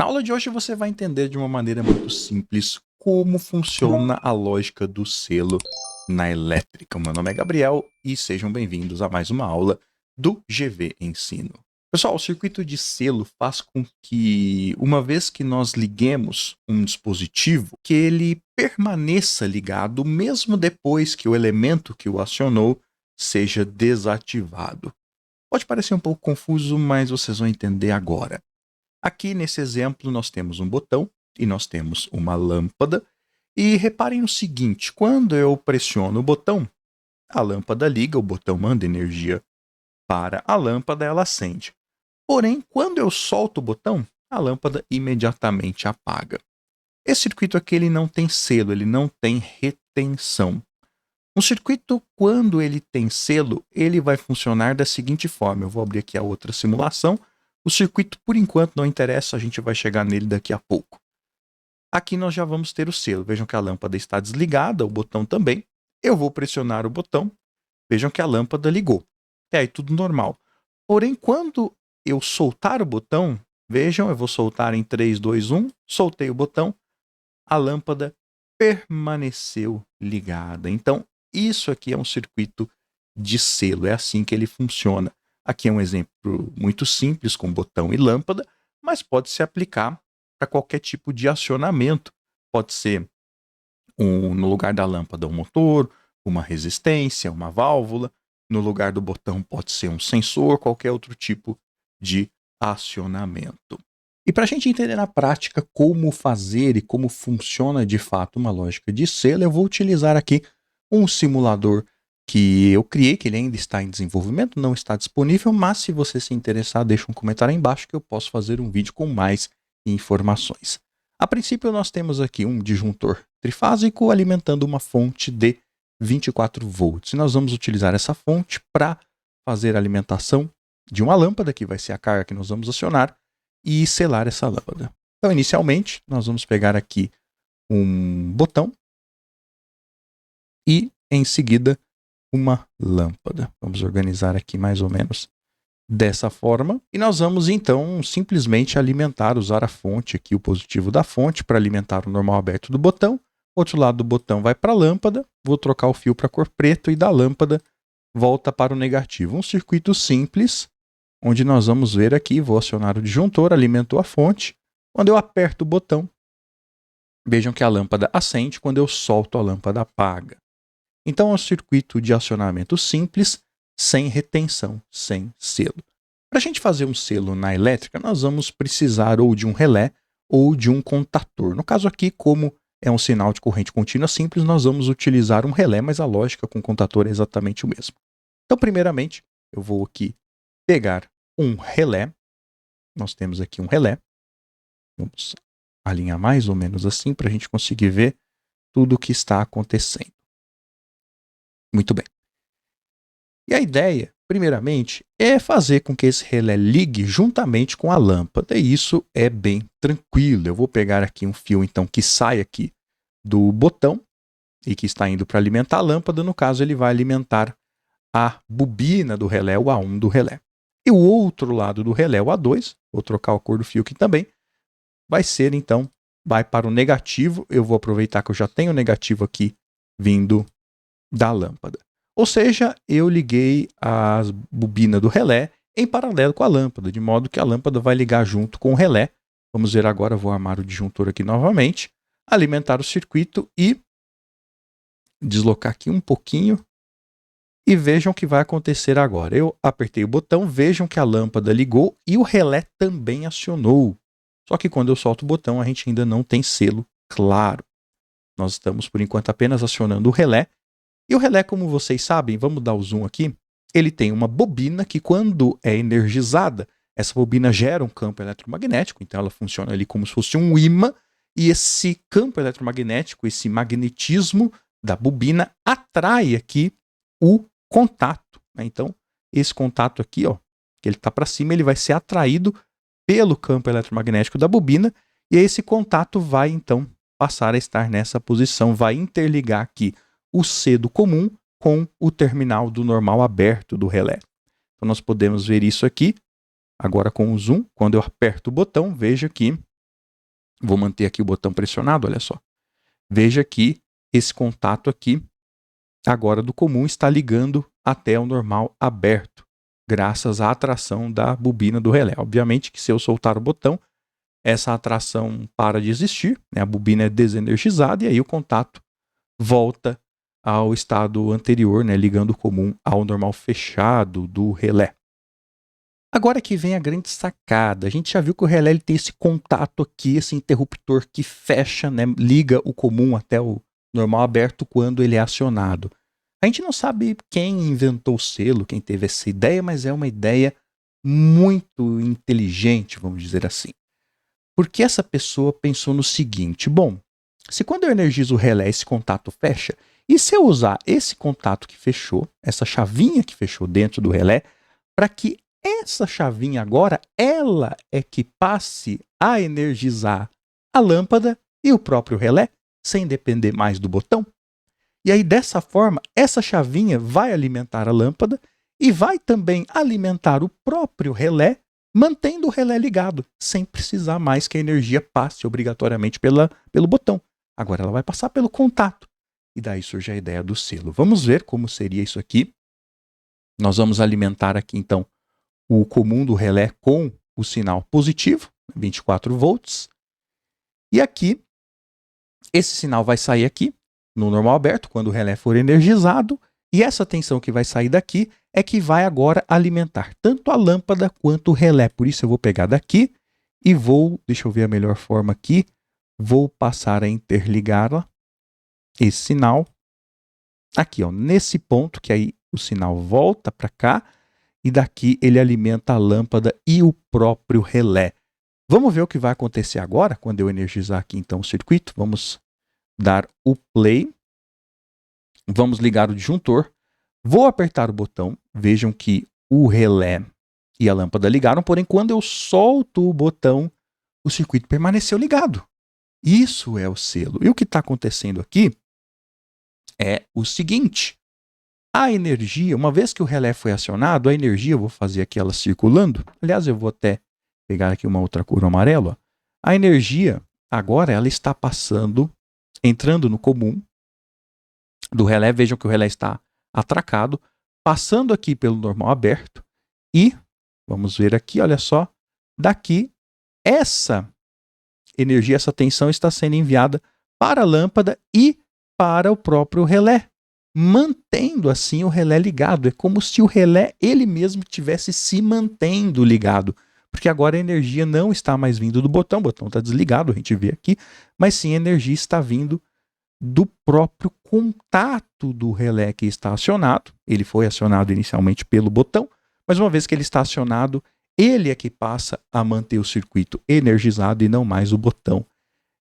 Na aula de hoje você vai entender de uma maneira muito simples como funciona a lógica do selo na elétrica. Meu nome é Gabriel e sejam bem-vindos a mais uma aula do GV Ensino. Pessoal, o circuito de selo faz com que, uma vez que nós liguemos um dispositivo, que ele permaneça ligado mesmo depois que o elemento que o acionou seja desativado. Pode parecer um pouco confuso, mas vocês vão entender agora. Aqui nesse exemplo nós temos um botão e nós temos uma lâmpada. E reparem o seguinte, quando eu pressiono o botão, a lâmpada liga, o botão manda energia para a lâmpada, ela acende. Porém, quando eu solto o botão, a lâmpada imediatamente apaga. Esse circuito aqui ele não tem selo, ele não tem retenção. Um circuito, quando ele tem selo, ele vai funcionar da seguinte forma. Eu vou abrir aqui a outra simulação. O circuito, por enquanto, não interessa, a gente vai chegar nele daqui a pouco. Aqui nós já vamos ter o selo. Vejam que a lâmpada está desligada, o botão também. Eu vou pressionar o botão. Vejam que a lâmpada ligou. Até aí tudo normal. Porém, quando eu soltar o botão, vejam, eu vou soltar em 3, 2, 1. Soltei o botão, a lâmpada permaneceu ligada. Então, isso aqui é um circuito de selo. É assim que ele funciona. Aqui é um exemplo muito simples com botão e lâmpada, mas pode se aplicar para qualquer tipo de acionamento. Pode ser no lugar da lâmpada um motor, uma resistência, uma válvula. No lugar do botão pode ser um sensor, qualquer outro tipo de acionamento. E para a gente entender na prática como fazer e como funciona de fato uma lógica de selo, eu vou utilizar aqui um simulador que eu criei, que ele ainda está em desenvolvimento, não está disponível, mas se você se interessar, deixa um comentário aí embaixo que eu posso fazer um vídeo com mais informações. A princípio, nós temos aqui um disjuntor trifásico alimentando uma fonte de 24 volts. E nós vamos utilizar essa fonte para fazer a alimentação de uma lâmpada, que vai ser a carga que nós vamos acionar, e selar essa lâmpada. Então, inicialmente, nós vamos pegar aqui um botão e, em seguida, uma lâmpada. Vamos organizar aqui mais ou menos dessa forma. E nós vamos, então, simplesmente alimentar, usar a fonte aqui, o positivo da fonte, para alimentar o normal aberto do botão. O outro lado do botão vai para a lâmpada. Vou trocar o fio para a cor preta e da lâmpada volta para o negativo. Um circuito simples, onde nós vamos ver aqui, vou acionar o disjuntor, alimentou a fonte. Quando eu aperto o botão, vejam que a lâmpada acende, quando eu solto a lâmpada apaga. Então é um circuito de acionamento simples, sem retenção, sem selo. Para a gente fazer um selo na elétrica, nós vamos precisar ou de um relé ou de um contator. No caso aqui, como é um sinal de corrente contínua simples, nós vamos utilizar um relé, mas a lógica com o contator é exatamente o mesmo. Então, primeiramente, eu vou aqui pegar um relé. Nós temos aqui um relé. Vamos alinhar mais ou menos assim para a gente conseguir ver tudo o que está acontecendo. Muito bem. E a ideia, primeiramente, é fazer com que esse relé ligue juntamente com a lâmpada. E isso é bem tranquilo. Eu vou pegar aqui um fio, então, que sai aqui do botão e que está indo para alimentar a lâmpada. No caso, ele vai alimentar a bobina do relé, o A1 do relé. E o outro lado do relé, o A2, vou trocar a cor do fio aqui também, vai ser, então, vai para o negativo. Eu vou aproveitar que eu já tenho o negativo aqui vindo da lâmpada. Ou seja, eu liguei a bobina do relé em paralelo com a lâmpada, de modo que a lâmpada vai ligar junto com o relé. Vamos ver agora, vou armar o disjuntor aqui novamente, alimentar o circuito e deslocar aqui um pouquinho. E vejam o que vai acontecer agora. Eu apertei o botão, vejam que a lâmpada ligou e o relé também acionou. Só que quando eu solto o botão, a gente ainda não tem selo claro. Nós estamos, por enquanto, apenas acionando o relé. E o relé, como vocês sabem, vamos dar o zoom aqui, ele tem uma bobina que, quando é energizada, essa bobina gera um campo eletromagnético, então ela funciona ali como se fosse um ímã, e esse campo eletromagnético, esse magnetismo da bobina, atrai aqui o contato. Né? Então, esse contato aqui, ó, que ele está para cima, ele vai ser atraído pelo campo eletromagnético da bobina, e esse contato vai, então, passar a estar nessa posição, vai interligar aqui o C do comum com o terminal do normal aberto do relé. Então, nós podemos ver isso aqui, agora com o zoom. Quando eu aperto o botão, veja que Vou manter aqui o botão pressionado, olha só. Veja que esse contato aqui, agora do comum, está ligando até o normal aberto, graças à atração da bobina do relé. Obviamente que se eu soltar o botão, essa atração para de existir, né? A bobina é desenergizada e aí o contato volta ao estado anterior, né? Ligando o comum ao normal fechado do relé. Agora que vem a grande sacada. A gente já viu que o relé ele tem esse contato aqui, esse interruptor que fecha, né? Liga o comum até o normal aberto quando ele é acionado. A gente não sabe quem inventou o selo, quem teve essa ideia, mas é uma ideia muito inteligente, vamos dizer assim. Porque essa pessoa pensou no seguinte: bom, se quando eu energizo o relé esse contato fecha, e se eu usar esse contato que fechou, essa chavinha que fechou dentro do relé, para que essa chavinha agora, ela é que passe a energizar a lâmpada e o próprio relé, sem depender mais do botão. E aí, dessa forma, essa chavinha vai alimentar a lâmpada e vai também alimentar o próprio relé, mantendo o relé ligado, sem precisar mais que a energia passe obrigatoriamente pelo botão. Agora ela vai passar pelo contato. E daí surge a ideia do selo. Vamos ver como seria isso aqui. Nós vamos alimentar aqui, então, o comum do relé com o sinal positivo, 24 volts. E aqui, esse sinal vai sair aqui, no normal aberto, quando o relé for energizado, e essa tensão que vai sair daqui é que vai agora alimentar tanto a lâmpada quanto o relé. Por isso eu vou pegar daqui e vou, deixa eu ver a melhor forma aqui, vou passar a interligar esse sinal aqui, ó, nesse ponto, que aí o sinal volta para cá, e daqui ele alimenta a lâmpada e o próprio relé. Vamos ver o que vai acontecer agora, quando eu energizar aqui então o circuito. Vamos dar o play. Vamos ligar o disjuntor. Vou apertar o botão. Vejam que o relé e a lâmpada ligaram, porém quando eu solto o botão, o circuito permaneceu ligado. Isso é o selo. E o que está acontecendo aqui é o seguinte: a energia, uma vez que o relé foi acionado, a energia, eu vou fazer aqui ela circulando. Aliás, eu vou até pegar aqui uma outra cor amarela. A energia, agora, ela está passando, entrando no comum do relé. Vejam que o relé está atracado, passando aqui pelo normal aberto. E, vamos ver aqui, olha só, daqui, essa energia, essa tensão está sendo enviada para a lâmpada e para o próprio relé, mantendo assim o relé ligado. É como se o relé ele mesmo tivesse se mantendo ligado, porque agora a energia não está mais vindo do botão, o botão está desligado, a gente vê aqui, mas sim a energia está vindo do próprio contato do relé que está acionado. Ele foi acionado inicialmente pelo botão, mas uma vez que ele está acionado, ele é que passa a manter o circuito energizado e não mais o botão.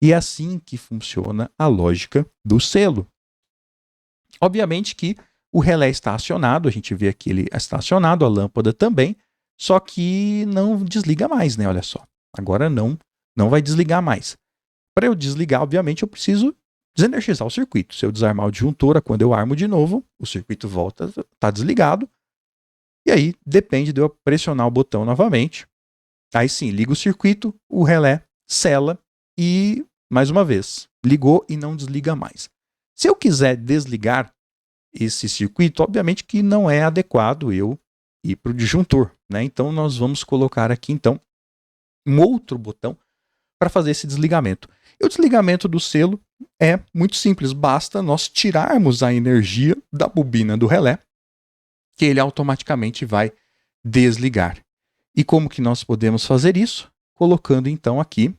E é assim que funciona a lógica do selo. Obviamente que o relé está acionado, a gente vê aqui ele está acionado, a lâmpada também, só que não desliga mais, né? Olha só, agora não vai desligar mais. Para eu desligar, obviamente, eu preciso desenergizar o circuito. Se eu desarmar o disjuntor, quando eu armo de novo, o circuito volta, está desligado. E aí depende de eu pressionar o botão novamente. Aí sim, liga o circuito, o relé sela e, mais uma vez, ligou e não desliga mais. Se eu quiser desligar esse circuito, obviamente que não é adequado eu ir para o disjuntor, né? Então nós vamos colocar aqui então um outro botão para fazer esse desligamento. E o desligamento do selo é muito simples, basta nós tirarmos a energia da bobina do relé, que ele automaticamente vai desligar. E como que nós podemos fazer isso? Colocando então aqui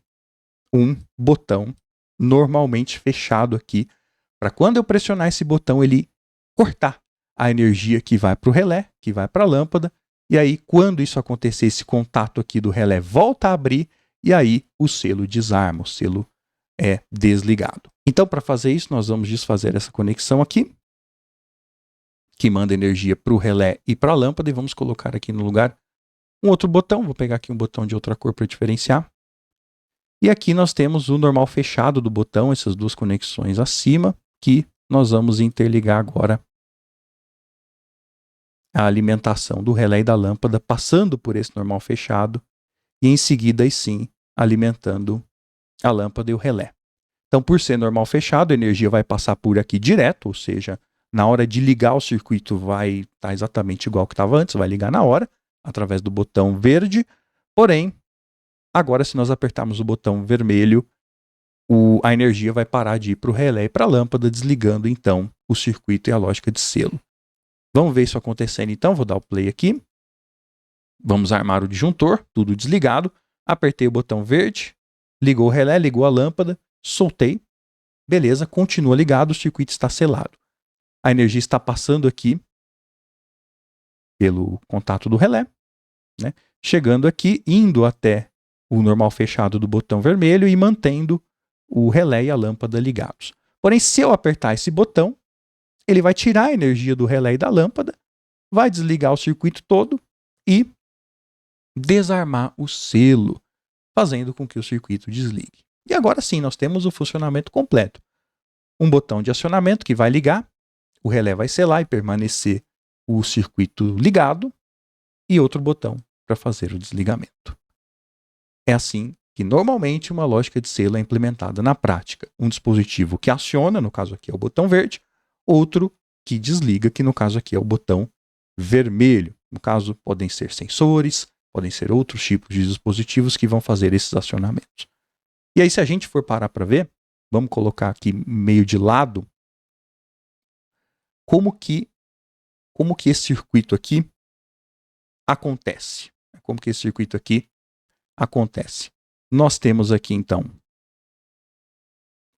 um botão normalmente fechado aqui, para quando eu pressionar esse botão ele cortar a energia que vai para o relé, que vai para a lâmpada, e aí quando isso acontecer, esse contato aqui do relé volta a abrir, e aí o selo desarma, o selo é desligado. Então, para fazer isso, nós vamos desfazer essa conexão aqui, que manda energia para o relé e para a lâmpada, e vamos colocar aqui no lugar um outro botão. Vou pegar aqui um botão de outra cor para diferenciar. E aqui nós temos o normal fechado do botão, essas duas conexões acima, que nós vamos interligar agora a alimentação do relé e da lâmpada, passando por esse normal fechado, e em seguida, aí sim, alimentando a lâmpada e o relé. Então, por ser normal fechado, a energia vai passar por aqui direto, ou seja, na hora de ligar o circuito vai estar exatamente igual que estava antes, vai ligar na hora, através do botão verde. Porém, agora se nós apertarmos o botão vermelho, a energia vai parar de ir para o relé e para a lâmpada, desligando então o circuito e a lógica de selo. Vamos ver isso acontecendo então, vou dar o play aqui. Vamos armar o disjuntor, tudo desligado. Apertei o botão verde, ligou o relé, ligou a lâmpada, soltei. Beleza, continua ligado, o circuito está selado. A energia está passando aqui pelo contato do relé, né? Chegando aqui, indo até o normal fechado do botão vermelho e mantendo o relé e a lâmpada ligados. Porém, se eu apertar esse botão, ele vai tirar a energia do relé e da lâmpada, vai desligar o circuito todo e desarmar o selo, fazendo com que o circuito desligue. E agora sim, nós temos o funcionamento completo. Um botão de acionamento que vai ligar, o relé vai selar e permanecer o circuito ligado, e outro botão para fazer o desligamento. É assim que normalmente uma lógica de selo é implementada na prática. Um dispositivo que aciona, no caso aqui é o botão verde, outro que desliga, que no caso aqui é o botão vermelho. No caso, podem ser sensores, podem ser outros tipos de dispositivos que vão fazer esses acionamentos. E aí, se a gente for parar para ver, vamos colocar aqui meio de lado, como que esse circuito aqui acontece. Como que esse circuito aqui acontece. Nós temos aqui, então,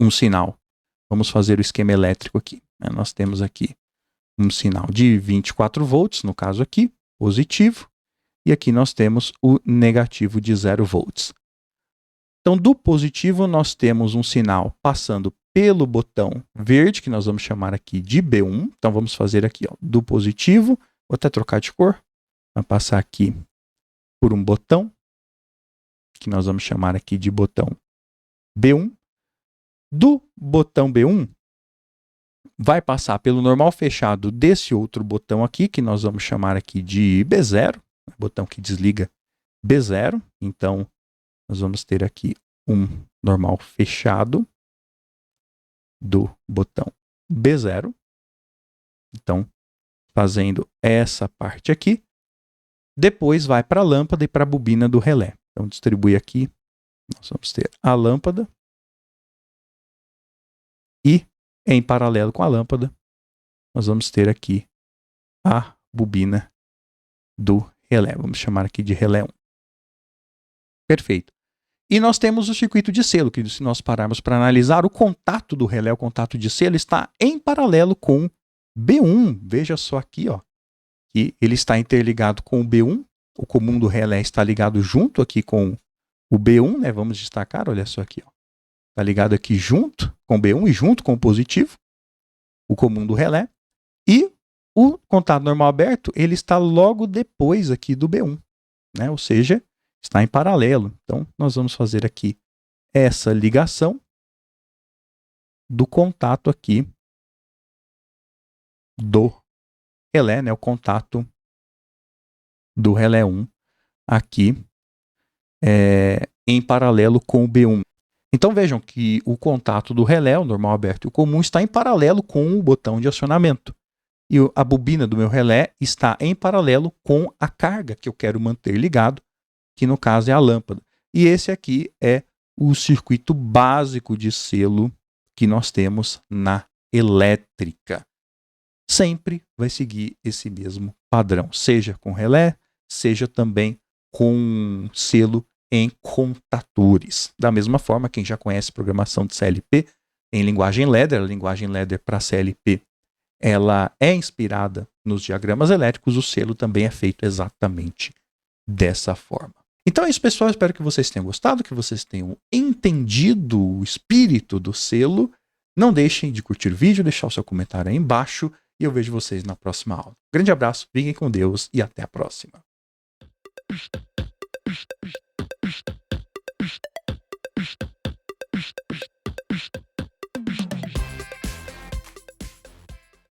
um sinal. Vamos fazer o esquema elétrico aqui. Nós temos aqui um sinal de 24 volts, no caso aqui, positivo, e aqui nós temos o negativo de 0 volts. Então, do positivo, nós temos um sinal passando pelo botão verde, que nós vamos chamar aqui de B1. Então, vamos fazer aqui, ó, do positivo, vou até trocar de cor, vou passar aqui por um botão, que nós vamos chamar aqui de botão B1. Do botão B1, vai passar pelo normal fechado desse outro botão aqui, que nós vamos chamar aqui de B0, botão que desliga B0. Então, nós vamos ter aqui um normal fechado do botão B0. Então, fazendo essa parte aqui, depois vai para a lâmpada e para a bobina do relé. Então, distribui aqui, nós vamos ter a lâmpada e, em paralelo com a lâmpada, nós vamos ter aqui a bobina do relé. Vamos chamar aqui de relé 1. Perfeito. E nós temos o circuito de selo, que se nós pararmos para analisar, o contato do relé, o contato de selo, está em paralelo com B1. Veja só aqui, ó, que ele está interligado com o B1. O comum do relé está ligado junto aqui com o B1, né? Vamos destacar, olha só aqui, ó. Está ligado aqui junto com o B1 e junto com o positivo, o comum do relé. E o contato normal aberto, ele está logo depois aqui do B1, né? Ou seja, está em paralelo. Então, nós vamos fazer aqui essa ligação do contato aqui do relé, né? O contato do relé 1 aqui em paralelo com o B1. Então vejam que o contato do relé, o normal aberto e o comum, está em paralelo com o botão de acionamento. E a bobina do meu relé está em paralelo com a carga que eu quero manter ligado, que no caso é a lâmpada. E esse aqui é o circuito básico de selo que nós temos na elétrica. Sempre vai seguir esse mesmo padrão, seja com relé, seja também com selo em contatores. Da mesma forma, quem já conhece programação de CLP em linguagem ladder, a linguagem ladder para CLP, ela é inspirada nos diagramas elétricos, o selo também é feito exatamente dessa forma. Então é isso, pessoal. Espero que vocês tenham gostado, que vocês tenham entendido o espírito do selo. Não deixem de curtir o vídeo, deixar o seu comentário aí embaixo e eu vejo vocês na próxima aula. Grande abraço, fiquem com Deus e até a próxima.